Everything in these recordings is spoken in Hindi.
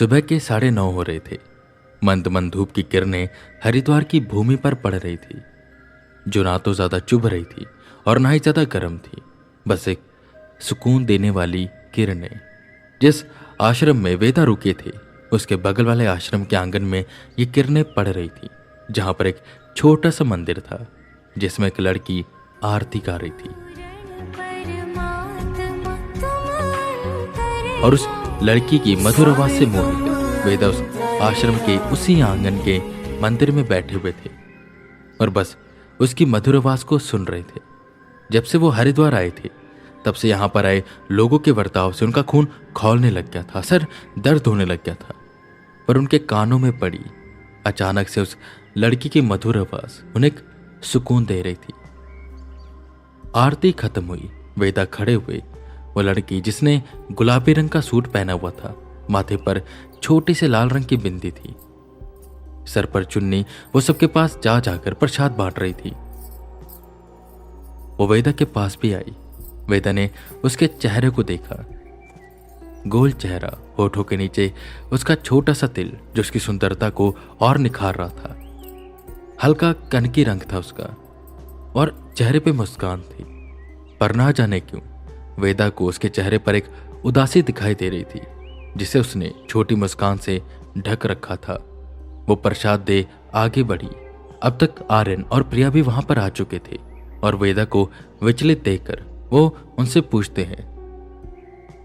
सुबह के 9:30 हो रहे थे। मंद मंद धूप की किरणें हरिद्वार की भूमि पर पड़ रही थी, जो ना तो ज्यादा चुभ रही थी और ना ही ज्यादा गर्म थी, बस एक सुकून देने वाली किरणें। जिस आश्रम में वेदा रुके थे, उसके बगल वाले आश्रम के आंगन में ये किरणें पड़ रही थी, जहां पर एक छोटा सा मंदिर था जिसमें एक लड़की आरती गा रही थी। और उस लड़की की मधुर आवाज से मोहित वेदा उस आश्रम के उसी आंगन के मंदिर में बैठे हुए थे और बस उसकी मधुर आवाज को सुन रहे थे। जब से वो हरिद्वार आए थे, तब से यहाँ पर आए लोगों के बर्ताव से उनका खून खौलने लग गया था, सर दर्द होने लग गया था। पर उनके कानों में पड़ी अचानक से उस लड़की की मधुर आवाज उन्हें सुकून दे रही थी। आरती खत्म हुई। वेदा खड़े हुए। वो लड़की जिसने गुलाबी रंग का सूट पहना हुआ था, माथे पर छोटी से लाल रंग की बिंदी थी, सर पर चुन्नी, वो सबके पास जा जाकर प्रसाद बांट रही थी। वो वेदा के पास भी आई। वेदा ने उसके चेहरे को देखा। गोल चेहरा, होठों के नीचे उसका छोटा सा तिल जो उसकी सुंदरता को और निखार रहा था। हल्का कनकी रंग था उसका और चेहरे पे मुस्कान थी, पर ना जाने क्यों वेदा को उसके चेहरे पर एक उदासी दिखाई दे रही थी, जिसे उसने छोटी मुस्कान से ढक रखा था। वो प्रसाद दे आगे बढ़ी। अब तक आर्यन और प्रिया भी वहां पर आ चुके थे और वेदा को विचलित देखकर वो उनसे पूछते हैं,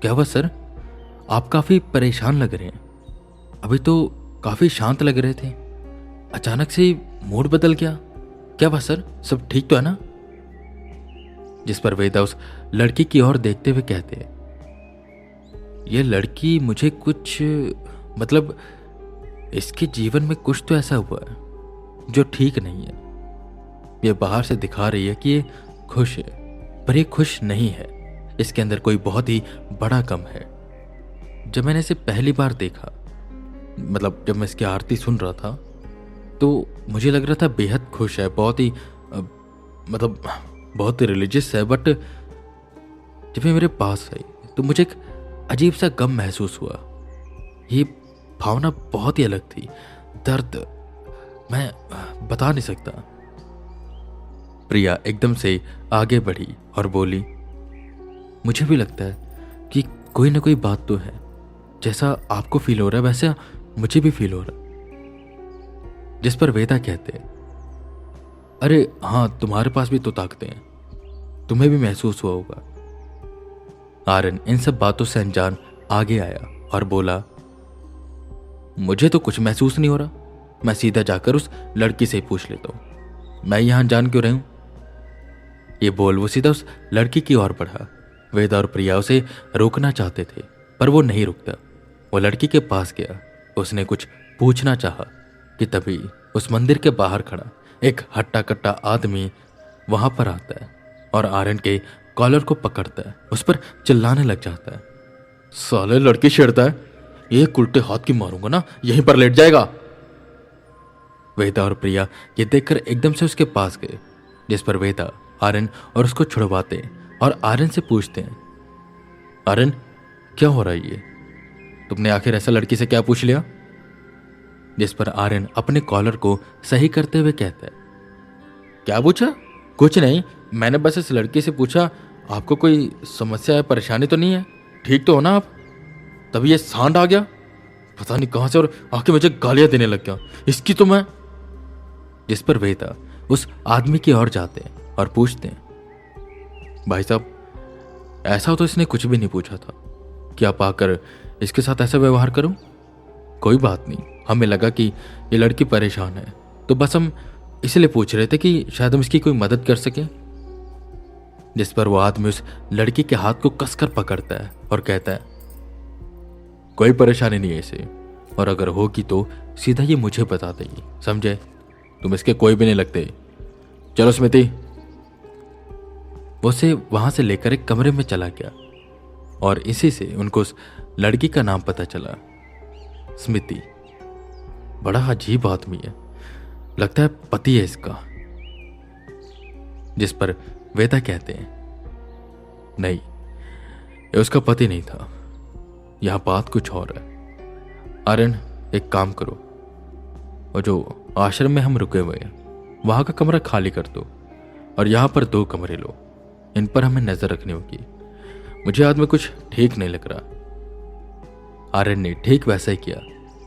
क्या हुआ सर, आप काफी परेशान लग रहे हैं। अभी तो काफी शांत लग रहे थे, अचानक से मूड बदल गया। क्या हुआ सर, सब ठीक तो है ना? जिस पर वेदा उस लड़की की ओर देखते हुए कहते हैं, ये लड़की मुझे कुछ मतलब इसके जीवन में कुछ तो ऐसा हुआ है जो ठीक नहीं है। ये बाहर से दिखा रही है कि ये खुश है, पर ये खुश नहीं है। इसके अंदर कोई बहुत ही बड़ा गम है। जब मैंने इसे पहली बार देखा, मतलब जब मैं इसकी आरती सुन रहा था, तो मुझे लग रहा था बेहद खुश है, बहुत ही मतलब बहुत रिलीजियस है। बट जब ये मेरे पास आई तो मुझे एक अजीब सा गम महसूस हुआ। ये भावना बहुत ही अलग थी, दर्द मैं बता नहीं सकता। प्रिया एकदम से आगे बढ़ी और बोली, मुझे भी लगता है कि कोई ना कोई बात तो है। जैसा आपको फील हो रहा है वैसे मुझे भी फील हो रहा है। जिस पर वेदा कहते हैं, अरे हाँ, तुम्हारे पास भी तो ताकतें हैं, तुम्हें भी महसूस हुआ होगा। आर्यन इन सब बातों से अनजान आगे आया और बोला, मुझे तो कुछ महसूस नहीं हो रहा। मैं सीधा जाकर उस लड़की से पूछ लेता हूं, मैं यहां जान क्यों रही हूं। ये बोल वो सीधा उस लड़की की ओर बढ़ा। वेदा और प्रिया उसे रोकना चाहते थे, पर वो नहीं रुकता। वो लड़की के पास गया। उसने कुछ पूछना चाहा कि तभी उस मंदिर के बाहर खड़ा एक हट्टा कट्टा आदमी वहां पर आता है और आर्यन के कॉलर को पकड़ता है, उस पर चिल्लाने लग जाता है, साले लड़की छेड़ता है, एक उल्टे हाथ की मारूंगा ना, यहीं पर लेट जाएगा। वेदा और प्रिया ये देखकर एकदम से उसके पास गए। जिस पर वेदा आर्यन और उसको छुड़वाते हैं और आर्यन से पूछते हैं, आर्यन क्या हो रहा है ये, तुमने आखिर ऐसा लड़की से क्या पूछ लिया? जिस पर आर्यन अपने कॉलर को सही करते हुए कहता है, क्या पूछा? कुछ नहीं, मैंने बस इस लड़की से पूछा, आपको कोई समस्या है, परेशानी तो नहीं है, ठीक तो हो ना आप? तभी ये सांड आ गया, पता नहीं कहां से, और आके मुझे गालियां देने लग गया। इसकी तो मैं। जिस पर वेदा उस आदमी की ओर जाते हैं और पूछते हैं, भाई साहब, ऐसा तो इसने कुछ भी नहीं पूछा था कि आप आकर इसके साथ ऐसा व्यवहार करूं? कोई बात नहीं, हमें लगा कि ये लड़की परेशान है, तो बस हम इसलिए पूछ रहे थे कि शायद हम इसकी कोई मदद कर सकें। जिस पर वो आदमी उस लड़की के हाथ को कसकर पकड़ता है और कहता है, कोई परेशानी नहीं है इसे, और अगर होगी तो सीधा ये मुझे बता देगी, समझे? तुम इसके कोई भी नहीं लगते। चलो स्मृति। वो उसे वहां से लेकर एक कमरे में चला गया और इसी से उनको उस लड़की का नाम पता चला, स्मृति। बड़ा अजीब आदमी है, लगता है पति है इसका। जिस पर वेदा कहते हैं, नहीं, ये उसका पति नहीं था, यहां बात कुछ और है। आर्यन, एक काम करो, और जो आश्रम में हम रुके हुए हैं वहां का कमरा खाली कर दो और यहाँ पर 2 कमरे लो। इन पर हमें नजर रखनी होगी। मुझे आज में कुछ ठीक नहीं लग रहा। आर्यन ने ठीक वैसा ही किया।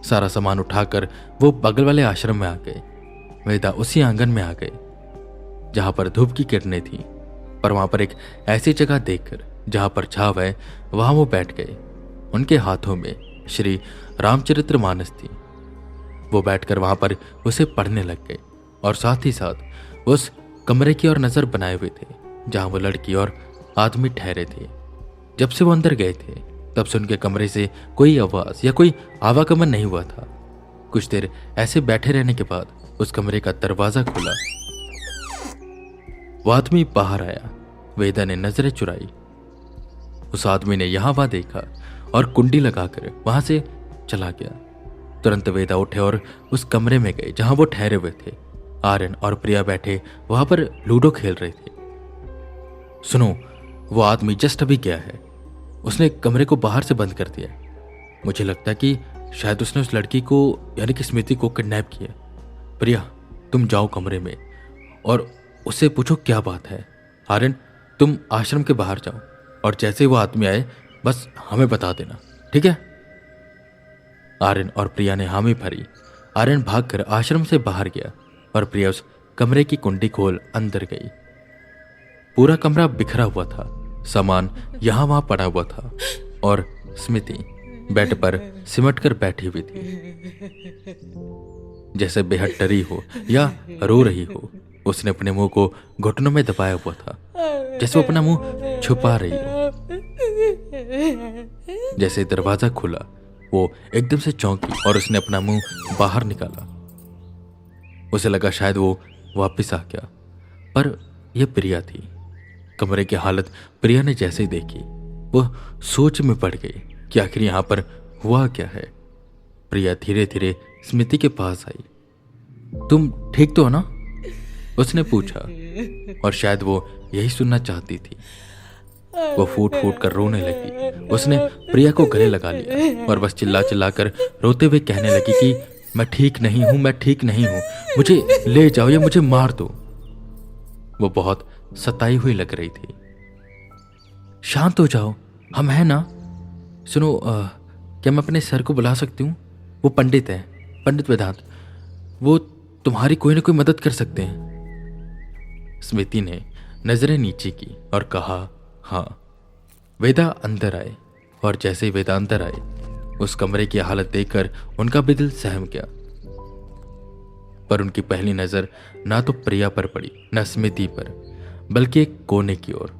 सारा सामान उठाकर वो बगल वाले आश्रम में आ गए। वेदा उसी आंगन में आ गए जहां पर धूप की किरणें थी, पर वहां पर एक ऐसी जगह देखकर जहां पर छाव है वहां वो बैठ गए। उनके हाथों में श्री रामचरितमानस थी। वो बैठकर वहां पर उसे पढ़ने लग गए और साथ ही साथ उस कमरे की ओर नजर बनाए हुए थे जहां वो लड़की और आदमी ठहरे थे। जब से वो अंदर गए थे तब से उनके कमरे से कोई आवाज या कोई आवागमन नहीं हुआ था। कुछ देर ऐसे बैठे रहने के बाद उस कमरे का दरवाजा खुला। वो आदमी बाहर आया। वेदा ने नजरें चुराई। उस आदमी ने यहां वहां देखा और कुंडी लगाकर वहां से चला गया। तुरंत वेदा उठे और उस कमरे में गए जहां वो ठहरे हुए थे। आर्यन और प्रिया बैठे वहां पर लूडो खेल रहे थे। सुनो, वो आदमी जस्ट अभी गया है। उसने कमरे को बाहर से बंद कर दिया। मुझे लगता है कि शायद उसने उस लड़की को यानी कि स्मृति को किडनैप किया। प्रिया, तुम जाओ कमरे में और उससे पूछो क्या बात है। आर्यन, तुम आश्रम के बाहर जाओ और जैसे ही वो आदमी आए बस हमें बता देना, ठीक है? आर्यन और प्रिया ने हामी भरी। आर्यन भागकर आश्रम से बाहर गया और प्रिया उस कमरे की कुंडी खोल अंदर गई। पूरा कमरा बिखरा हुआ था। सामान यहां वहां पड़ा हुआ था और स्मृति बेड पर सिमट कर बैठी हुई थी, जैसे बेहद डरी हो या रो रही हो। उसने अपने मुंह को घुटनों में दबाया हुआ था, जैसे वो अपना मुंह छुपा रही हो। जैसे दरवाजा खुला वो एकदम से चौंकी और उसने अपना मुंह बाहर निकाला। उसे लगा शायद वो वापस आ गया, पर यह प्रिया थी। कमरे की हालत प्रिया ने जैसे ही देखी वो सोच में पड़ गई कि आखिर यहां पर हुआ क्या है। प्रिया धीरे धीरे स्मृति के पास आई। तुम ठीक तो हो ना? उसने पूछा और शायद वो यही सुनना चाहती थी। वो फूट फूट कर रोने लगी। उसने प्रिया को गले लगा लिया और बस चिल्ला चिल्ला कर रोते हुए कहने लगी कि मैं ठीक नहीं हूं, मैं ठीक नहीं हूं, मुझे ले जाओ या मुझे मार दो। वो बहुत सताई हुई लग रही थी। शांत हो जाओ, हम हैं ना। सुनो, क्या मैं अपने सर को बुला सकती हूँ? वो पंडित है, पंडित वेदांत। वो तुम्हारी कोई ना कोई मदद कर सकते हैं। स्मृति ने नजरें नीचे की और कहा, हाँ। वेदा अंदर आए और जैसे ही वेदा अंदर आए उस कमरे की हालत देखकर उनका भी दिल सहम गया। पर उनकी पहली नजर ना तो प्रिया पर पड़ी ना स्मृति पर, बल्कि एक कोने की ओर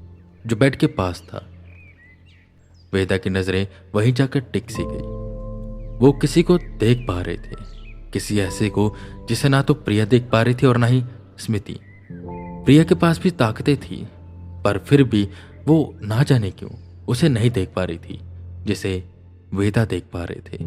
जो बेड के पास था। वेदा की नजरें वहीं जाकर टिक सी गई। वो किसी को देख पा रहे थे, किसी ऐसे को जिसे ना तो प्रिया देख पा रही थी और ना ही स्मृति। प्रिया के पास भी ताकतें थी, पर फिर भी वो ना जाने क्यों उसे नहीं देख पा रही थी जिसे वेदा देख पा रहे थे।